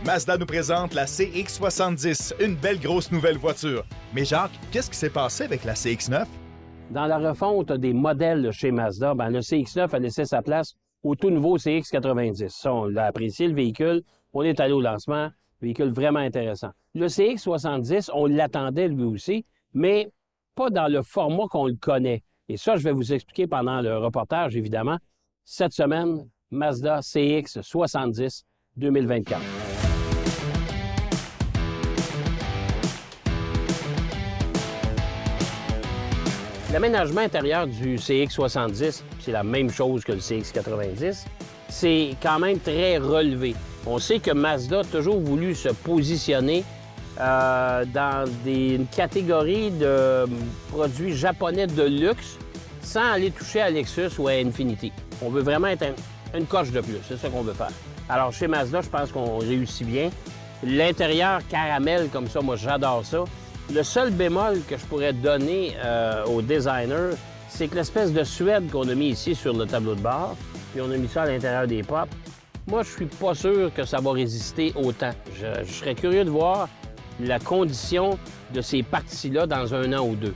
Mazda nous présente la CX-70, une belle grosse nouvelle voiture. Mais Jacques, qu'est-ce qui s'est passé avec la CX-9? Dans la refonte des modèles chez Mazda, le CX-9 a laissé sa place au tout nouveau CX-90. Ça, on l'a apprécié, le véhicule. On est allé au lancement. Véhicule vraiment intéressant. Le CX-70, on l'attendait lui aussi, mais pas dans le format qu'on le connaît. Et ça, je vais vous expliquer pendant le reportage, évidemment. Cette semaine, Mazda CX-70 2024. L'aménagement intérieur du CX-70, c'est la même chose que le CX-90, c'est quand même très relevé. On sait que Mazda a toujours voulu se positionner dans une catégorie de produits japonais de luxe sans aller toucher à Lexus ou à Infiniti. On veut vraiment être une coche de plus, c'est ça qu'on veut faire. Alors chez Mazda, je pense qu'on réussit bien. L'intérieur caramel comme ça, moi j'adore ça. Le seul bémol que je pourrais donner au designer, c'est que l'espèce de suède qu'on a mis ici sur le tableau de bord, puis on a mis ça à l'intérieur des pops, moi, je suis pas sûr que ça va résister autant. Je serais curieux de voir la condition de ces parties-là dans 1 an ou 2.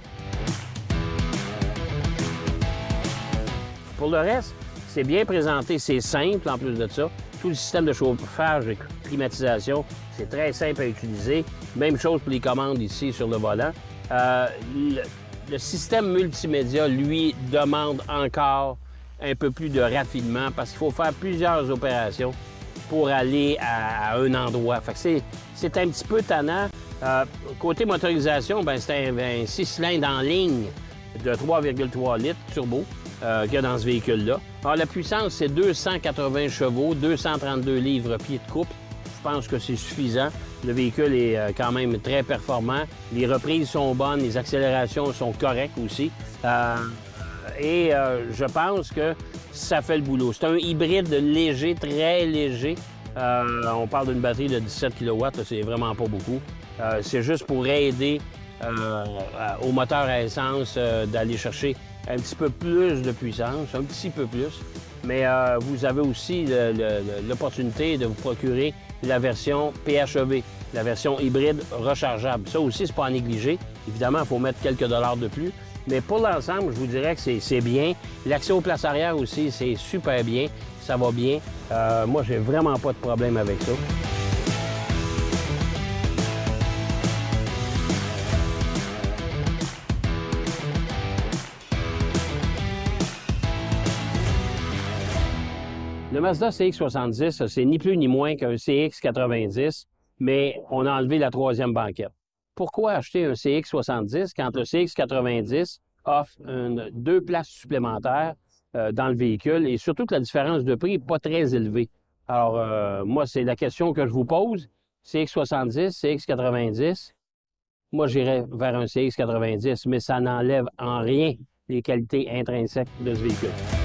Pour le reste, c'est bien présenté, c'est simple en plus de ça. Tout le système de chauffage et climatisation, c'est très simple à utiliser. Même chose pour les commandes ici sur le volant. Le système multimédia, lui, demande encore un peu plus de raffinement parce qu'il faut faire plusieurs opérations pour aller à un endroit. Fait que c'est un petit peu tannant. Côté motorisation, c'est un 6 cylindres en ligne de 3,3 litres turbo qu'il y a dans ce véhicule-là. Alors, la puissance, c'est 280 chevaux, 232 livres-pieds de couple. Je pense que c'est suffisant. Le véhicule est quand même très performant. Les reprises sont bonnes, les accélérations sont correctes aussi. Je pense que ça fait le boulot. C'est un hybride léger, très léger. On parle d'une batterie de 17 kW, c'est vraiment pas beaucoup. C'est juste pour aider au moteur à essence d'aller chercher un petit peu plus de puissance, un petit peu plus. Mais vous avez aussi l'opportunité de vous procurer la version PHEV, la version hybride rechargeable. Ça aussi, c'est pas à négliger. Évidemment, il faut mettre quelques dollars de plus. Mais pour l'ensemble, je vous dirais que c'est bien. L'accès aux places arrière aussi, c'est super bien. Ça va bien. Moi, j'ai vraiment pas de problème avec ça. Le Mazda CX-70, c'est ni plus ni moins qu'un CX-90, mais on a enlevé la 3e banquette. Pourquoi acheter un CX-70 quand le CX-90 offre 2 places supplémentaires dans le véhicule et surtout que la différence de prix n'est pas très élevée? Alors, moi, c'est la question que je vous pose. CX-70, CX-90, moi, j'irais vers un CX-90, mais ça n'enlève en rien les qualités intrinsèques de ce véhicule.